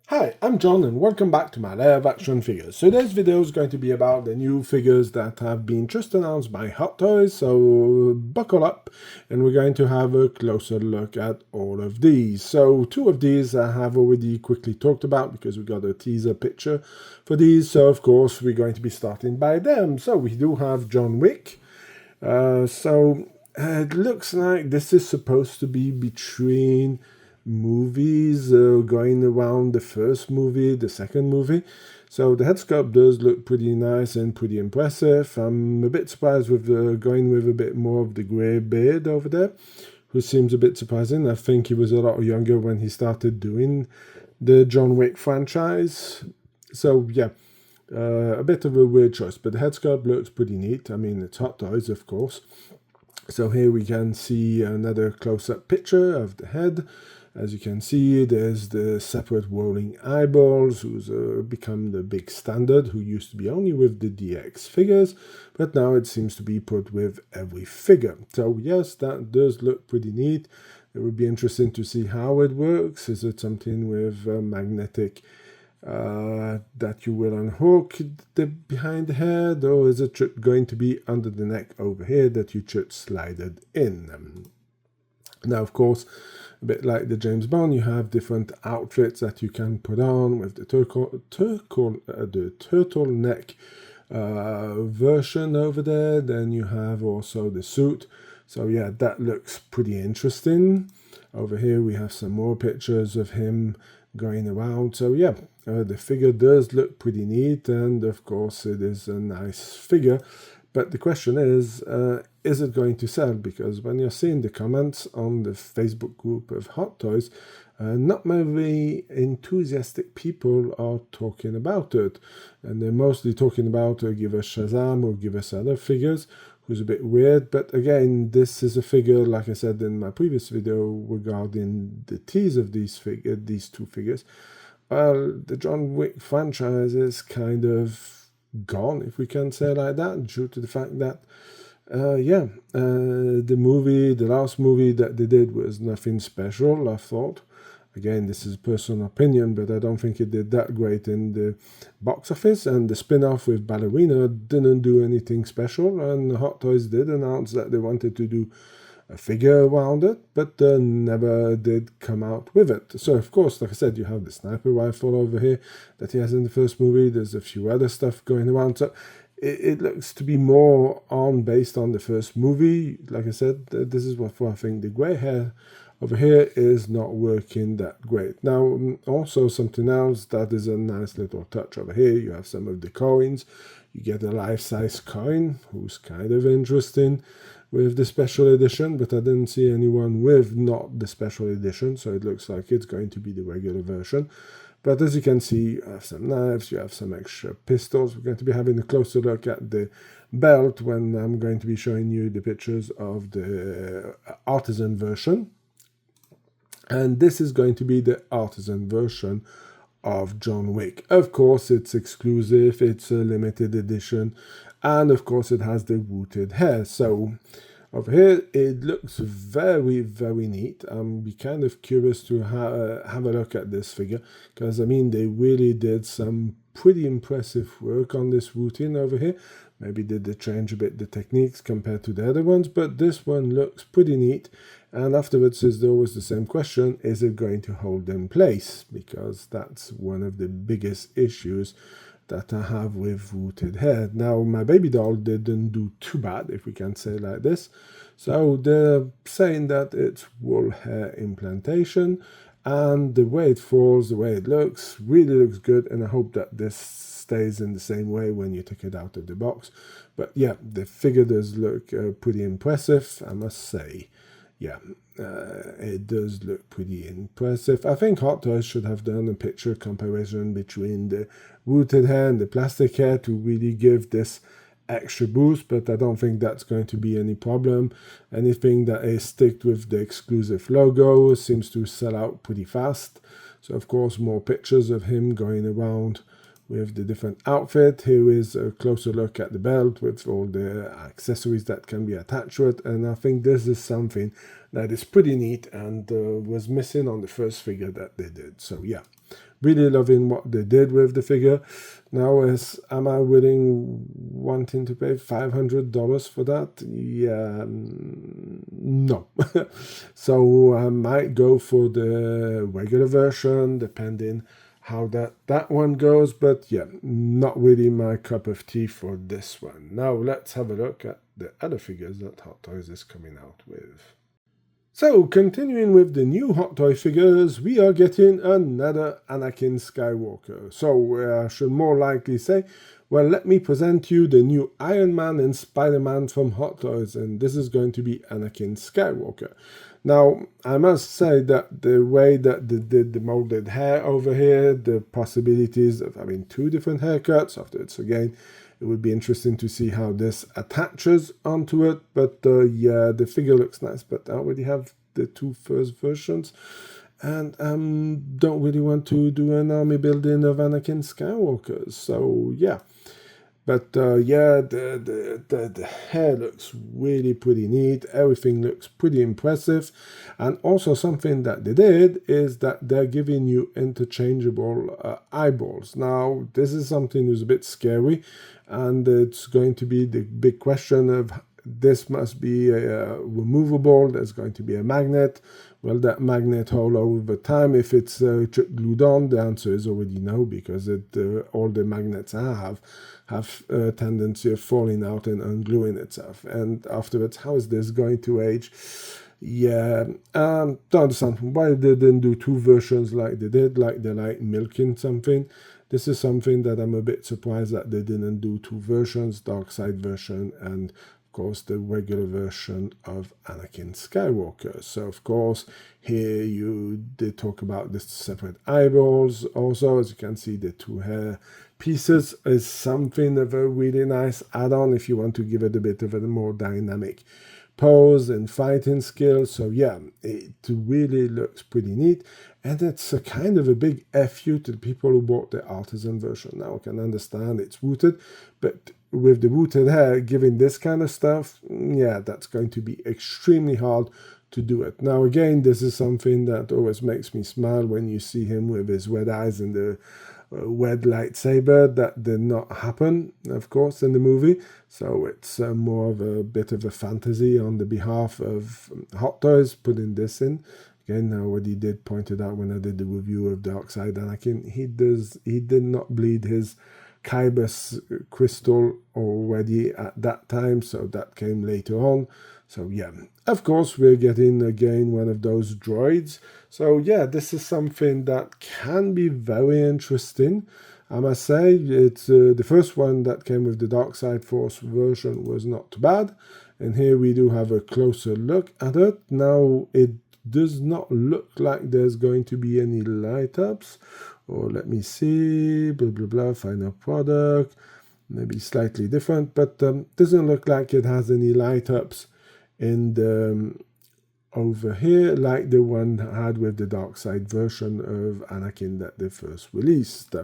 Hi, I'm John and welcome back to my Lair of Action Figures. So today's video is going to be about the new figures that have been just announced by Hot Toys, so buckle up and we're going to have a closer look at all of these. So two of these I have already quickly talked about because we got a teaser picture for these, so of course we're going to be starting by them. So we do have John Wick. It looks like this is supposed to be between movies going around the first movie, the second movie. So the head sculpt does look pretty nice and pretty impressive. I'm a bit surprised with going with a bit more of the grey beard over there, which seems a bit surprising. I think he was a lot younger when he started doing the John Wick franchise. So yeah, a bit of a weird choice, but the head sculpt looks pretty neat. I mean, it's Hot Toys, of course. So here we can see another close-up picture of the head. As you can see, there's the separate rolling eyeballs, who's become the big standard, who used to be only with the DX figures, but now it seems to be put with every figure. So yes, that does look pretty neat. It would be interesting to see how it works. Is it something with magnetic that you will unhook behind the head, or is it going to be under the neck over here that you should slide it in? Now, of course, a bit like the James Bond, you have different outfits that you can put on with the turtleneck version over there. Then you have also the suit. So yeah, that looks pretty interesting. Over here we have some more pictures of him going around. So yeah, the figure does look pretty neat, and of course it is a nice figure. But the question is it going to sell? Because when you're seeing the comments on the Facebook group of Hot Toys, not many enthusiastic people are talking about it. And they're mostly talking about give us Shazam or give us other figures, who's a bit weird. But again, this is a figure, like I said in my previous video regarding the tease of these two figures. Well, the John Wick franchise is kind of gone, if we can say like that, due to the fact that the last movie that they did was nothing special, I thought. Again, this is personal opinion, but I don't think it did that great in the box office, and the spin-off with Ballerina didn't do anything special, and Hot Toys did announce that they wanted to do a figure around it, but never did come out with it. So of course, like I said, you have the sniper rifle over here that he has in the first movie. There's a few other stuff going around. So it looks to be more based on the first movie. Like I said, this is what I think. The grey hair over here is not working that great. Now, also something else that is a nice little touch over here. You have some of the coins. You get a life-size coin, who's kind of interesting with the special edition, but I didn't see anyone with not the special edition, so it looks like it's going to be the regular version. But as you can see, you have some knives, you have some extra pistols. We're going to be having a closer look at the belt when I'm going to be showing you the pictures of the Artisan version. And this is going to be the Artisan version of John Wick. Of course, it's exclusive, it's a limited edition, and of course it has the rooted hair. So over here it looks very, very neat. I'm kind of curious to have a look at this figure, because I mean they really did some pretty impressive work on this routine over here. Maybe they change a bit the techniques compared to the other ones, but this one looks pretty neat. And afterwards is always the same question, is it going to hold in place? Because that's one of the biggest issues that I have with rooted hair. Now, my baby doll didn't do too bad, if we can say like this. So they're saying that it's wool hair implantation, and the way it falls, the way it looks, really looks good, and I hope that this stays in the same way when you take it out of the box. But yeah, the figure does look pretty impressive, I must say. Yeah, it does look pretty impressive. I think Hot Toys should have done a picture comparison between the rooted hair and the plastic hair to really give this extra boost, but I don't think that's going to be any problem. Anything that is sticked with the exclusive logo seems to sell out pretty fast. So of course more pictures of him going around with the different outfit. Here is a closer look at the belt with all the accessories that can be attached to it, and I think this is something that is pretty neat and was missing on the first figure that they did. So yeah, really loving what they did with the figure. Now, am I wanting to pay $500 for that? Yeah, no. So I might go for the regular version, depending how that one goes. But yeah, not really my cup of tea for this one. Now let's have a look at the other figures that Hot Toys is coming out with. So, continuing with the new Hot Toy figures, we are getting another Anakin Skywalker. So, I should more likely say, well, let me present you the new Iron Man and Spider-Man from Hot Toys, and this is going to be Anakin Skywalker. Now, I must say that the way that they did the molded hair over here, the possibilities of having two different haircuts, afterwards again, it would be interesting to see how this attaches onto it. But yeah, the figure looks nice, but I already have the two first versions. And don't really want to do an army building of Anakin Skywalker. So yeah. But yeah, the hair looks really pretty neat. Everything looks pretty impressive. And also something that they did is that they're giving you interchangeable eyeballs. Now, this is something that's a bit scary. And it's going to be the big question of this must be removable. There's going to be a magnet. Well, that magnet all over time, if it's glued on, the answer is already no, because all the magnets I have a tendency of falling out and ungluing itself. And afterwards, how is this going to age? Yeah, don't understand why they didn't do two versions like they did, like they're like milking something. This is something that I'm a bit surprised that they didn't do two versions, dark side version and of course the regular version of Anakin Skywalker. So of course here they talk about the separate eyeballs. Also, as you can see, the two hair pieces is something of a really nice add-on if you want to give it a bit of a more dynamic pose and fighting skills. So yeah, it really looks pretty neat, and it's a kind of a big FU to the people who bought the artisan version. Now I can understand it's rooted, but with the rooted hair giving this kind of stuff, yeah, that's going to be extremely hard to do it. Now again, this is something that always makes me smile when you see him with his red eyes and the red lightsaber. That did not happen, of course, in the movie, so it's more of a bit of a fantasy on the behalf of Hot Toys putting this in. Again, I already did point it out when I did the review of Dark Side Anakin. He did not bleed his Kybus crystal already at that time, so that came later on. So yeah, of course we're getting again one of those droids. So yeah, this is something that can be very interesting. I must say, it's the first one that came with the Dark Side Force version was not too bad. And here we do have a closer look at it. Now it does not look like there's going to be any light ups. Or let me see, blah blah blah, final product, maybe slightly different, but doesn't look like it has any light ups in the over here like the one had with the dark side version of Anakin that they first released.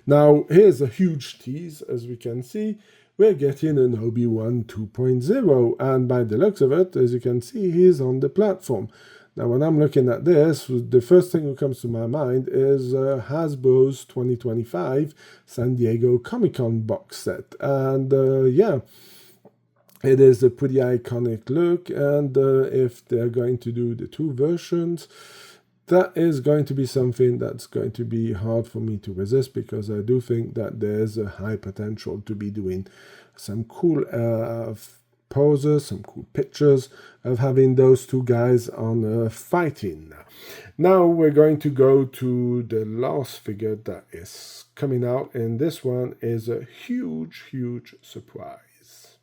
Now here's a huge tease. As we can see, we're getting an Obi-Wan 2.0, and by the looks of it, as you can see, he's on the platform. Now, when I'm looking at this, the first thing that comes to my mind is Hasbro's 2025 San Diego Comic-Con box set. And yeah, it is a pretty iconic look. And if they're going to do the two versions, that is going to be something that's going to be hard for me to resist, because I do think that there's a high potential to be doing some cool poses, some cool pictures of having those two guys on fighting. Now we're going to go to the last figure that is coming out, and this one is a huge surprise.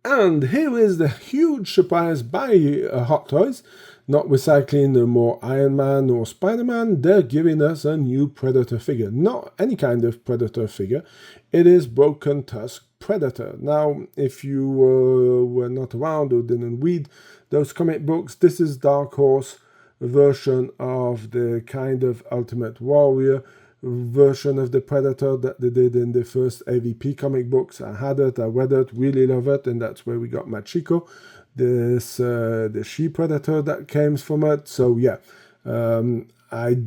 And here is the huge surprise by Hot Toys. Not recycling the more Iron Man or Spider-Man, they're giving us a new Predator figure. Not any kind of Predator figure. It is Brocken Tusk Predator. Now, if you were not around or didn't read those comic books, this is Dark Horse version of the kind of Ultimate Warrior version of the Predator that they did in the first AVP comic books. I had it, I read it, really love it, and that's where we got Machiko, this the she-Predator that came from it. So yeah, I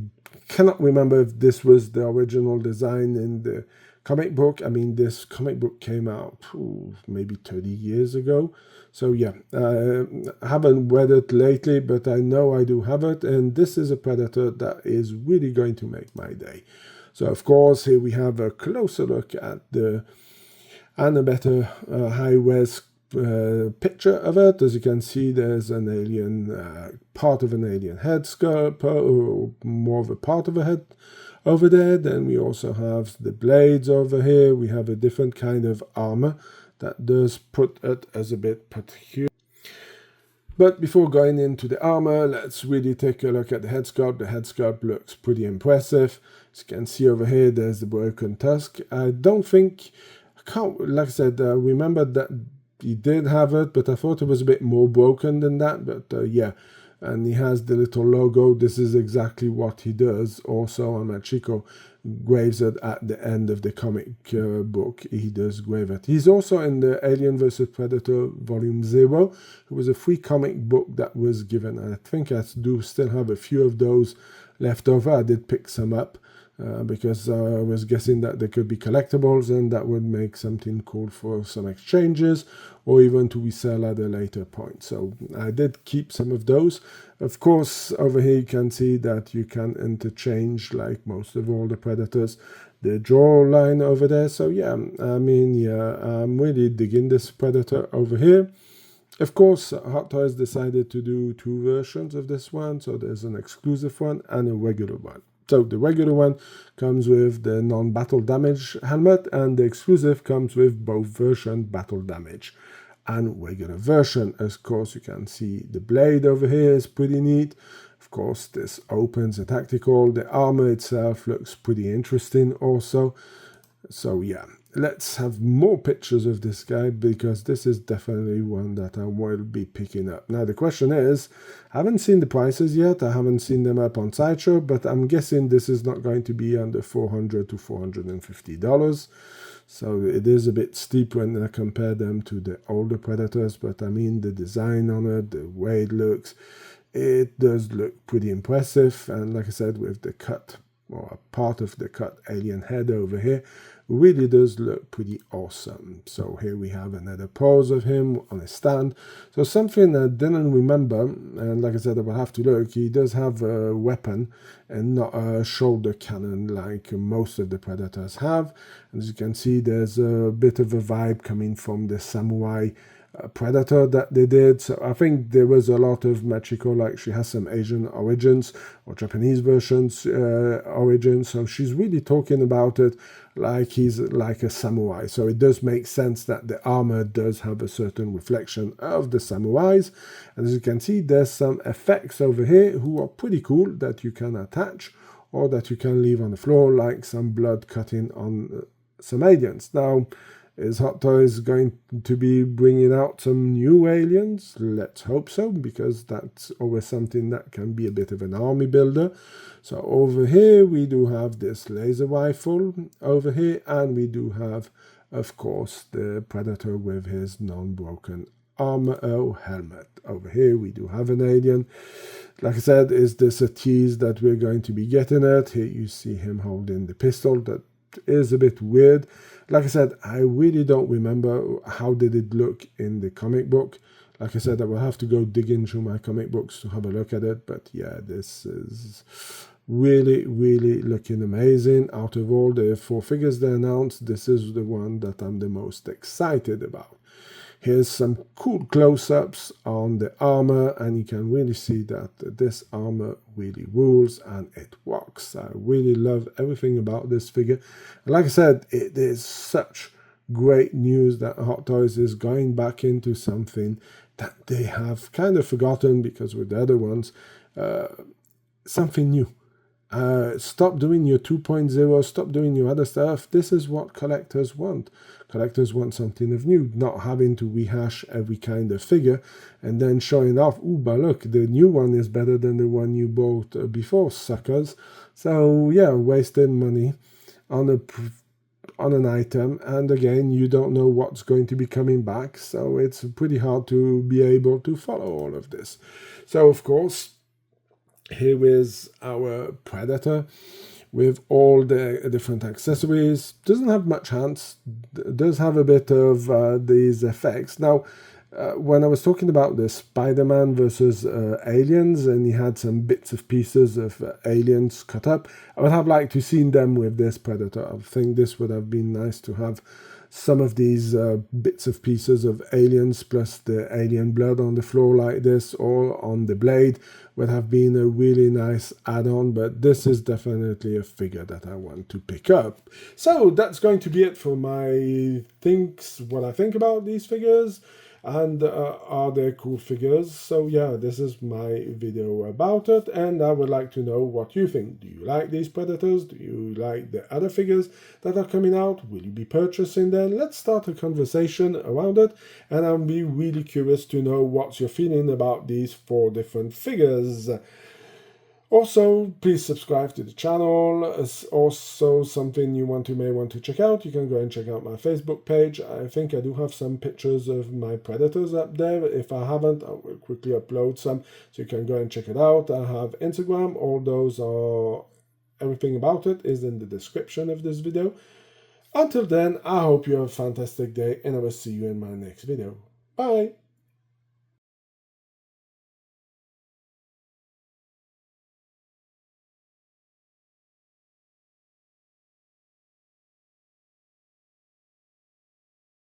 cannot remember if this was the original design in the comic book. I mean, this comic book came out maybe 30 years ago. So yeah, I haven't read it lately, but I know I do have it, and this is a Predator that is really going to make my day. So of course, here we have a closer look at the and a better high-res picture of it. As you can see, there's an alien, part of an alien head sculpt, or more of a part of a head over there. Then we also have the blades over here. We have a different kind of armor that does put it as a bit particular. But before going into the armor, let's really take a look at the head sculpt. The head sculpt looks pretty impressive. As you can see over here, there's the broken tusk. I don't think, like I said, I remember that he did have it, but I thought it was a bit more broken than that. But yeah, and he has the little logo. This is exactly what he does. Also on Machiko graves it at the end of the comic book. He does grave it. He's also in the Alien vs Predator Volume 0. It was a free comic book that was given. I think I do still have a few of those left over. I did pick some up because I was guessing that they could be collectibles and that would make something cool for some exchanges or even to resell at a later point. So I did keep some of those. Of course, over here you can see that you can interchange, like most of all the Predators, the jaw line over there. So yeah, I mean, yeah, I'm really digging this Predator over here. Of course, Hot Toys decided to do two versions of this one. So there's an exclusive one and a regular one. So the regular one comes with the non-battle damage helmet, and the exclusive comes with both version battle damage and regular version. Of course, you can see the blade over here is pretty neat. Of course, this opens a tactical. The armor itself looks pretty interesting also. So yeah, let's have more pictures of this guy, because this is definitely one that I will be picking up. Now the question is, I haven't seen the prices yet. I haven't seen them up on Sideshow, but I'm guessing this is not going to be under $400 to $450. So it is a bit steep when I compare them to the older Predators, but I mean the design on it, the way it looks, it does look pretty impressive. And like I said, with the cut, or a part of the cut alien head over here, really does look pretty awesome. So here we have another pose of him on a stand. So something I didn't remember, and like I said, I will have to look, he does have a weapon and not a shoulder cannon like most of the Predators have. As you can see, there's a bit of a vibe coming from the samurai Predator that they did. So I think there was a lot of Machiko, like she has some Asian origins or Japanese versions origins, so she's really talking about it like he's like a samurai. So it does make sense that the armor does have a certain reflection of the samurais. And as you can see, there's some effects over here who are pretty cool that you can attach or that you can leave on the floor, like some blood cutting on some aliens. Now, is Hot Toys going to be bringing out some new aliens? Let's hope so, because that's always something that can be a bit of an army builder. So over here we do have this laser rifle over here, and we do have, of course, the Predator with his non-broken armor helmet. Over here we do have an alien. Like I said, is this a tease that we're going to be getting it? Here you see him holding the pistol. That is a bit weird. Like I said, I really don't remember how did it look in the comic book. Like I said, I will have to go digging through my comic books to have a look at it. But yeah, this is really, really looking amazing. Out of all the 4 figures they announced, this is the one that I'm the most excited about. Here's some cool close-ups on the armor, and you can really see that this armor really rules and it works. I really love everything about this figure. And like I said, it is such great news that Hot Toys is going back into something that they have kind of forgotten, because with the other ones, something new. Stop doing your 2.0, stop doing your other stuff. This is what collectors want. Collectors want something of new, not having to rehash every kind of figure and then showing off, ooh, but look, the new one is better than the one you bought before, suckers. So yeah, wasting money on an item, and again, you don't know what's going to be coming back, so it's pretty hard to be able to follow all of this. So of course, here is our Predator with all the different accessories. Doesn't have much hands, does have a bit of these effects. Now, when I was talking about the Spider-Man versus aliens, and he had some bits of pieces of aliens cut up, I would have liked to see them with this Predator. I think this would have been nice to have some of these bits of pieces of aliens plus the alien blood on the floor like this, or on the blade, would have been a really nice add-on, but this is definitely a figure that I want to pick up. So that's going to be it for my what I think about these figures, and are they cool figures? So yeah, this is my video about it, and I would like to know what you think. Do you like these Predators? Do you like the other figures that are coming out? Will you be purchasing them? Let's start a conversation around it, and I'll be really curious to know what's your feeling about these 4 different figures. Also, please subscribe to the channel. It's also something you may want to check out. You can go and check out my Facebook page. I think I do have some pictures of my Predators up there. If I haven't, I will quickly upload some, so you can go and check it out. I have Instagram. All those are, everything about it is in the description of this video. Until then, I hope you have a fantastic day, and I will see you in my next video. Bye!